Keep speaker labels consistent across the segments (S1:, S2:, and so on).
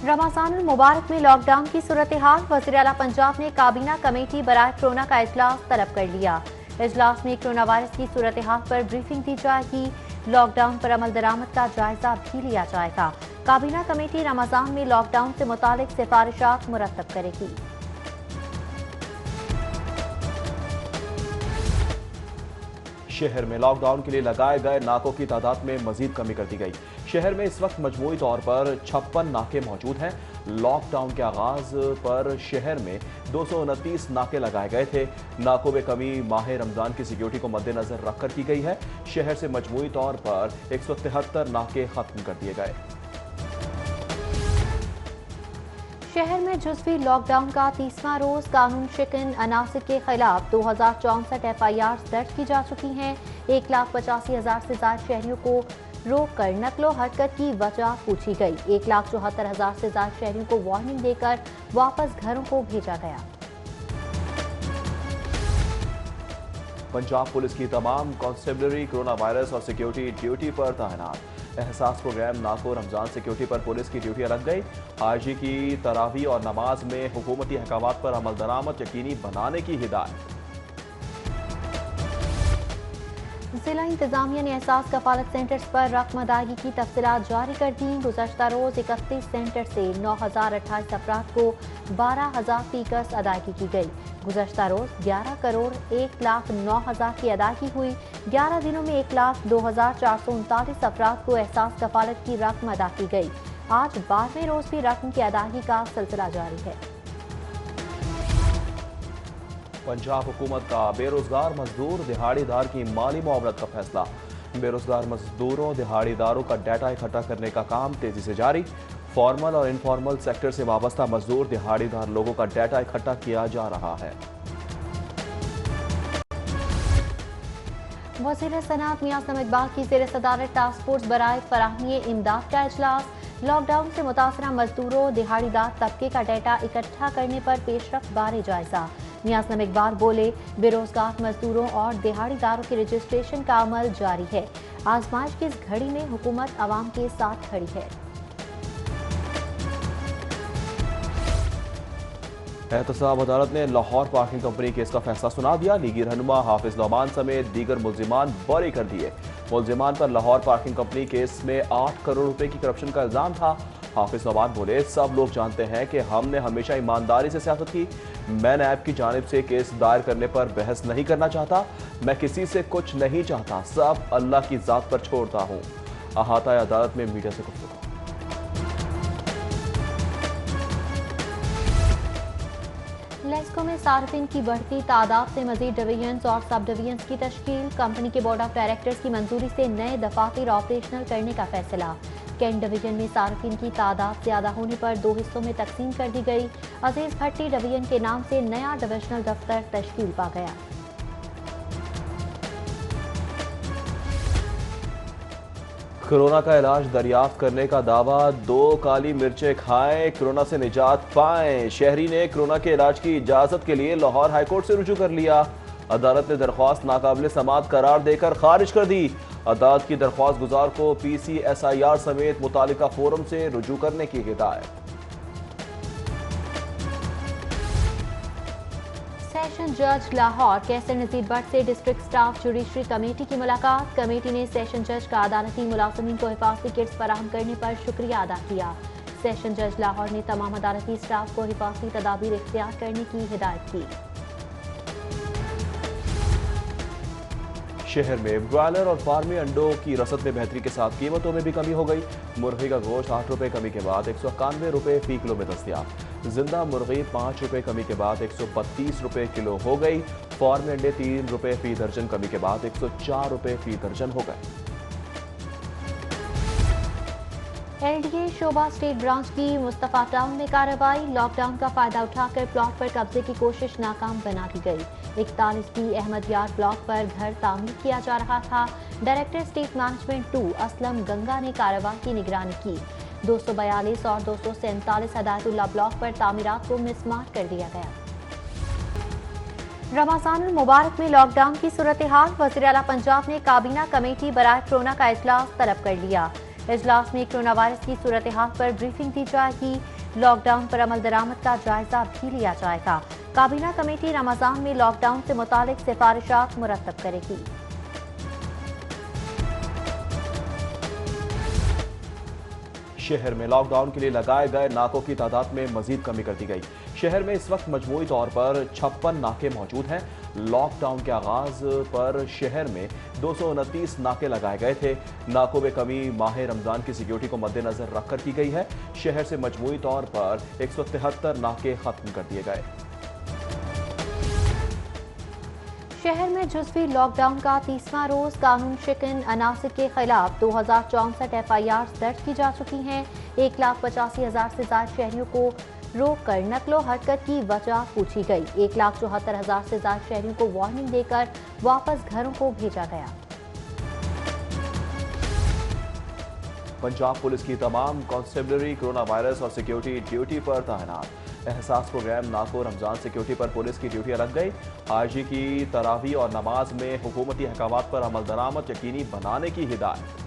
S1: रमजानुल मुबारक में लॉकडाउन की सूरत हाल, वज़ीर आला पंजाब ने काबीना कमेटी बराए कोरोना का इजलास तलब कर लिया। इजलास में कोरोना वायरस की सूरत हाल पर ब्रीफिंग दी जाएगी। लॉकडाउन पर अमल दरामद का जायजा भी लिया जाएगा। काबीना कमेटी रमजान में लॉकडाउन से मुतालिक सिफारिशात मुरतब करेगी।
S2: शहर में लॉकडाउन के लिए लगाए गए नाकों की तादाद में मजीद कमी कर दी गई। शहर में इस वक्त मजमूई तौर पर 56 नाके मौजूद हैं। लॉकडाउन के आगाज पर शहर में 229 नाके लगाए गए थे। नाकों में कमी माह रमजान की सिक्योरिटी को मद्देनजर रखकर की गई है। शहर से मजमूई तौर पर 173 नाके खत्म कर दिए गए।
S1: शहर में जुज़वी लॉकडाउन का 30वां रोज कानून शिकन अनासिर के खिलाफ 2064 FIR दर्ज की जा चुकी हैं। 1,85,000 से ज्यादा शहरियों को रोक कर नकलो हरकत की वजह पूछी गई। 1,74,000 से ज्यादा शहरियों को वार्निंग देकर वापस घरों को भेजा गया।
S2: पंजाब पुलिस की तमाम कांस्टेबलरी कोरोना वायरस और सिक्योरिटी ड्यूटी पर तैनात। एहसास प्रोग्राम नाको रमजान सिक्योरिटी पर पुलिस की ड्यूटी लग गई। आईजी की तरावी और नमाज में हुकूमती अहकामात पर अमल दरामद यकीनी बनाने की हिदायत।
S1: जिला इंतजामिया ने एहसास कफालत सेंटर्स पर रकम अदायगी की तफसीलात जारी कर दी। गुज़श्ता रोज 31 सेंटर से 9,028 अफराद को 12,000 फीकस अदायगी की गई। गुज़श्ता रोज 11 करोड़ 1,09,000 की अदायगी हुई। 11 दिनों में 1,02,439 अफराद को एहसास कफालत की रकम अदा की गई। आज 12वें रोज भी रकम की अदायगी का सिलसिला जारी है।
S2: पंजाब हुकूमत का बेरोजगार मजदूर दिहाड़ीदार की माली मुआवनत का फैसला। बेरोजगार मजदूरों दिहाड़ीदारों का डाटा इकट्ठा करने का काम तेजी से जारी। फॉर्मल और इनफॉर्मल सेक्टर से वाबस्ता मजदूर दिहाड़ीदार लोगों का डाटा इकट्ठा किया जा रहा है।
S1: वज़ीर सनअत मियां इकबाल की ज़ेर सदारत टास्क फोर्स बराए फराहमी इमदाद का इजलास। लॉकडाउन से मुतासरा मजदूरों दिहाड़ीदार तबके का डाटा इकट्ठा करने पर पेशरफ्त बारे जायजा। मियां इकबाल बोले, बेरोजगार मजदूरों और दिहाड़ीदारों के रजिस्ट्रेशन का अमल जारी है। आजमाइश की इस घड़ी में हुकूमत अवाम के साथ खड़ी है।
S2: एहतसाब अदालत ने लाहौर पार्किंग कंपनी केस का फैसला सुना दिया। लीगी रहनुमा हाफिज नौमान समेत दीगर मुल्जिमान बरी कर दिए। मुल्जिमान पर लाहौर पार्किंग कंपनी केस में 8 करोड़ रुपए की करप्शन का इल्जाम था। हाफिज नौमान बोले, सब लोग जानते हैं कि हमने हमेशा ईमानदारी से सियासत की। मैं नैब की जानिब से केस दायर करने पर बहस नहीं करना चाहता। मैं किसी से कुछ नहीं चाहता, सब अल्लाह की जात पर छोड़ता हूँ। अहाता अदालत में मीडिया से गुफ्तगू।
S1: लेस्को में सार्फिन की बढ़ती तादाद से मजीद डिवीजन्स और सब डिवीजन्स की तश्कील। कंपनी के बोर्ड ऑफ डायरेक्टर्स की मंजूरी से नए दफातर ऑपरेशनल करने का फैसला। कैंट डिवीजन में सार्फिन की तादाद ज्यादा होने पर 2 हिस्सों में तकसीम कर दी गई। अजीज भट्टी डिवीजन के नाम से नया डिविजनल दफ्तर तश्कील पा गया।
S2: कोरोना का इलाज दरियाफ्त करने का दावा। 2 काली मिर्चें खाएं, कोरोना से निजात पाएं। शहरी ने कोरोना के इलाज की इजाजत के लिए लाहौर हाईकोर्ट से रुजू कर लिया। अदालत ने दरख्वास्त नाकाबिल समात करार देकर खारिज कर दी। अदालत की दरख्वास्त गुजार को PCSIR समेत मुतालिका फोरम से रुजू करने की हिदायत।
S1: सेशन जज लाहौर कैसर नजीर भट्ट से डिस्ट्रिक्ट स्टाफ जुडिशरी कमेटी की मुलाकात। कमेटी ने सेशन जज का अदालती मुलाजमीन को हिफाजती किट्स फराहम करने पर शुक्रिया अदा किया। सेशन जज लाहौर ने तमाम अदालती स्टाफ को हिफाजती तदाबीर इख्तियार करने की हिदायत की।
S2: शहर में ब्रॉयलर और फार्मी अंडों की रसद में बेहतरी के साथ कीमतों में भी कमी हो गई। मुर्गी का गोश्त 8 रुपए कमी के बाद 191 रुपए फी किलो में दस्तयाब। जिंदा मुर्गी 5 रुपए कमी के बाद 132 रुपए किलो हो गई। फार्मी अंडे 3 रुपए फी दर्जन कमी के बाद 104 रुपए फी दर्जन हो गए।
S1: LDA शोभा स्टेट ब्रांच की मुस्तफा टाउन में कार्रवाई। लॉकडाउन का फायदा उठाकर प्लॉट पर कब्जे की कोशिश नाकाम बना दी गई। 41B अहमद यार ब्लॉक पर घर तामीर किया जा रहा था। Director state management 2 Aslam Ganga ने कार्रवाई की निगरानी की। 242 और 247 हदायतुल्लाह ब्लॉक पर तामीरात को मिसमार कर दिया गया। रमजानुल मुबारक में लॉकडाउन की सूरत हाल, वज़ीर आला पंजाब ने काबीना कमेटी बराए कोरोना का इजलास तलब कर लिया। इजलास में कोरोना वायरस की सूरत हाल पर ब्रीफिंग दी जाएगी। लॉकडाउन पर अमल दरामद का जायजा भी लिया जाएगा। काबीना कमेटी रमजान में लॉकडाउन से मुतालिक सिफारिशात मुरतब करेगी।
S2: शहर में लॉकडाउन के लिए लगाए गए नाकों की तादाद में मजीद कमी कर दी गई। शहर में इस वक्त मजमूई तौर पर 56 नाके मौजूद हैं। लॉकडाउन के आगाज पर शहर में 229 नाके लगाए गए थे। नाकों में कमी माह रमजान की सिक्योरिटी को मद्देनजर रखकर की गई है। शहर से मजमूई तौर पर 173 नाके खत्म कर दिए गए।
S1: शहर में जुज़वी लॉकडाउन का 30वां रोज कानून शिकन अनासिर के खिलाफ 2064 FIR दर्ज की जा चुकी हैं। 1,85,000 से ज्यादा शहरियों को रोककर नकलो हरकत की वजह पूछी गई। 1,74,000 से ज्यादा शहरियों को वार्निंग देकर वापस घरों को भेजा गया।
S2: पंजाब पुलिस की तमाम कांस्टेबलरी कोरोना वायरस और सिक्योरिटी ड्यूटी पर तैनात। एहसास प्रोग्राम नाको रमजान सिक्योरिटी पर पुलिस की ड्यूटी लग गई। आजी की तरावी और नमाज में हुकूमती अहकामात पर अमल दरामद यकीनी बनाने की हिदायत।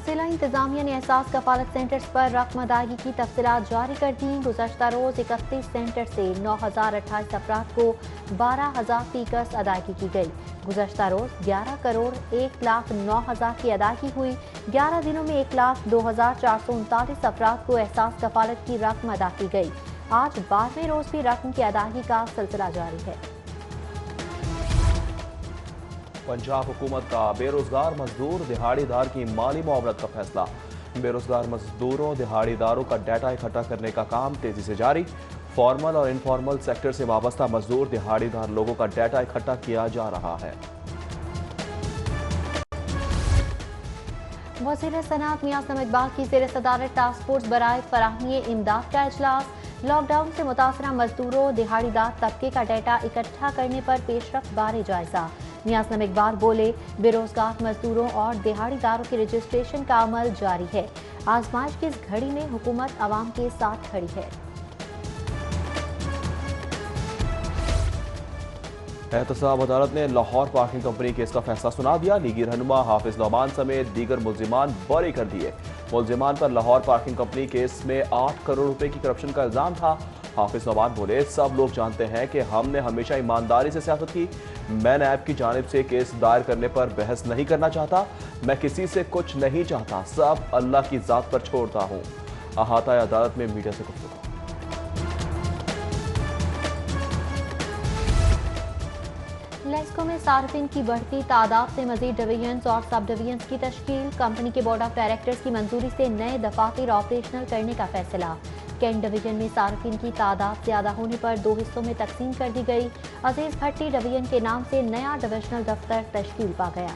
S1: जिला इंतजामिया ने एहसास कफालत सेंटर्स पर रकम अदायगी की तफसीलात जारी कर दी। गुज़श्ता रोज 31 सेंटर से 9,028 अफराद को 12,000 फीकस अदायगी की गई। गुज़श्ता रोज 11 करोड़ 1,09,000 की अदायगी हुई। 11 दिनों में 1,02,439 अफराद को एहसास कफालत की रकम अदा की गई। आज 12वें रोज भी रकम की अदायगी का सिलसिला जारी है।
S2: पंजाब हुकूमत का बेरोजगार मजदूर दिहाड़ीदार की माली मुआवनत का फैसला। बेरोजगार मजदूरों दिहाड़ीदारों का डाटा इकट्ठा करने का काम तेजी से जारी। फॉर्मल और इनफॉर्मल सेक्टर से वाबस्ता मजदूर दिहाड़ीदार लोगों का डाटा इकट्ठा किया जा रहा है।
S1: वज़ीर सनात मियां इकबाल की ज़ेर सदारत टास्क फोर्स बराए फराहमी इमदाद का इजलास। लॉकडाउन से मुतासरा मजदूरों दिहाड़ीदार तबके का डाटा इकट्ठा करने पर पेशरफ्त बारे जायजा। मियां इकबाल बोले, बेरोजगार मजदूरों और दिहाड़ीदारों के रजिस्ट्रेशन का अमल जारी है। आजमाइश की इस घड़ी में हुकूमत आवाम के साथ खड़ी है।
S2: एहतसाब अदालत ने लाहौर पार्किंग कंपनी केस का फैसला सुना दिया। लीगी रहनुमा हाफिज नौमान समेत दीगर मुलजिमान बरी कर दिए। मुलजिमान पर लाहौर पार्किंग कंपनी केस में 8 करोड़ रुपए की करप्शन का इल्जाम था। हाफिज नौमान बोले, सब लोग जानते हैं कि हमने हमेशा ईमानदारी से सियासत की। मैं नैब की जानिब से केस दायर करने पर बहस नहीं करना चाहता। मैं किसी से कुछ नहीं चाहता, सब अल्लाह की जात पर छोड़ता हूँ। अहाता अदालत में मीडिया से गुफ्तगू।
S1: लेस्को में सार्फिन की बढ़ती तादाद से मजीद डिवीजन्स और सब डिवीजन्स की तश्कील। कंपनी के बोर्ड ऑफ डायरेक्टर्स की मंजूरी से नए दफातर ऑपरेशनल करने का फैसला। कैंट डिवीजन में सार्फिन की तादाद ज्यादा होने पर 2 हिस्सों में तकसीम कर दी गई। अजीज भट्टी डिवीजन के नाम से नया डिविजनल दफ्तर तश्कील पा गया।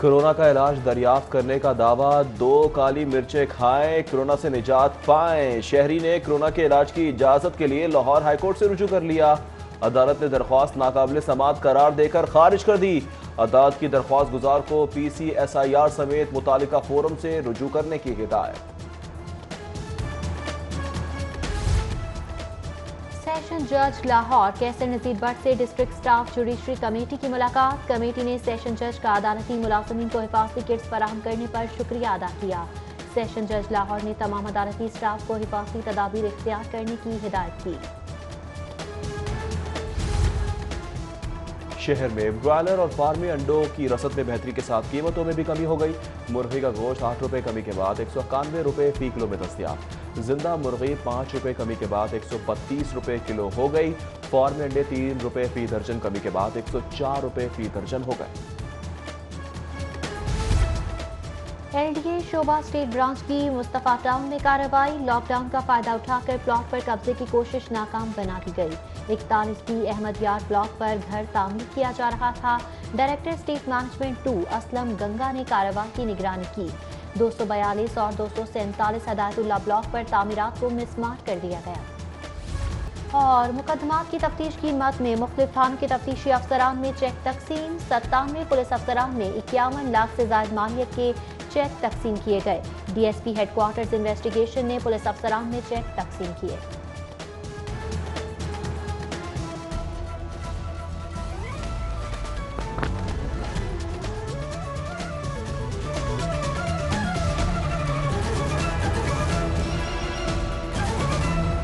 S2: कोरोना का इलाज दरियाफ्त करने का दावा। 2 काली मिर्चें खाएं, कोरोना से निजात पाएं। शहरी ने कोरोना के इलाज की इजाजत के लिए लाहौर हाईकोर्ट से रुजू कर लिया। अदालत ने दरख्वास्त नाकाबिल समात करार देकर खारिज कर दी। अदालत की दरख्वास्त गुजार को PCSIR समेत मुतालिका फोरम से रुजू करने की हिदायत।
S1: सेशन जज लाहौर कैसर नजीर भट्ट से डिस्ट्रिक्ट स्टाफ जुडिशरी कमेटी की मुलाकात। कमेटी ने सेशन जज का अदालती मुलाजमीन को हिफाजती किट्स फराहम करने पर शुक्रिया अदा किया। सेशन जज लाहौर ने तमाम अदालती स्टाफ को हिफाजती तदाबीर इख्तियार करने की हिदायत की।
S2: शहर में ब्रॉयलर और फार्मी अंडों की रसद में बेहतरी के साथ कीमतों में भी कमी हो गई। मुर्गी का गोश्त 8 रुपए कमी के बाद 191 रुपए फी किलो में दस्तयाब। जिंदा मुर्गी 5 रुपए कमी के बाद 132 रुपए किलो हो गई। फार्मी अंडे 3 रुपए फी दर्जन कमी के बाद 104 रुपए फी दर्जन हो गए।
S1: LDA शोभा स्टेट ब्रांच की मुस्तफा टाउन में कार्रवाई। लॉकडाउन का फायदा उठाकर प्लॉट पर कब्जे की कोशिश नाकाम बना दी गई। 41B अहमद यार ब्लॉक पर घर तामीर किया जा रहा था। Director state management 2 Aslam Ganga ने कार्रवाई की निगरानी की। 242 और 247 हदायतुल्लाह ब्लॉक पर तामीरात को मिसमार कर दिया गया। और मुकदमात की तफ्तीश की मद में मुख्तलिफ थानों के तफ्तीशी अफसरान में चेक तकसीम। 97 पुलिस अफसरान में 51 लाख से ज्यादा मालियत के चेक तकसीम किए गए। DSP हेडक्वार्टर्स इन्वेस्टिगेशन ने पुलिस अफसरान में चेक तकसीम किए।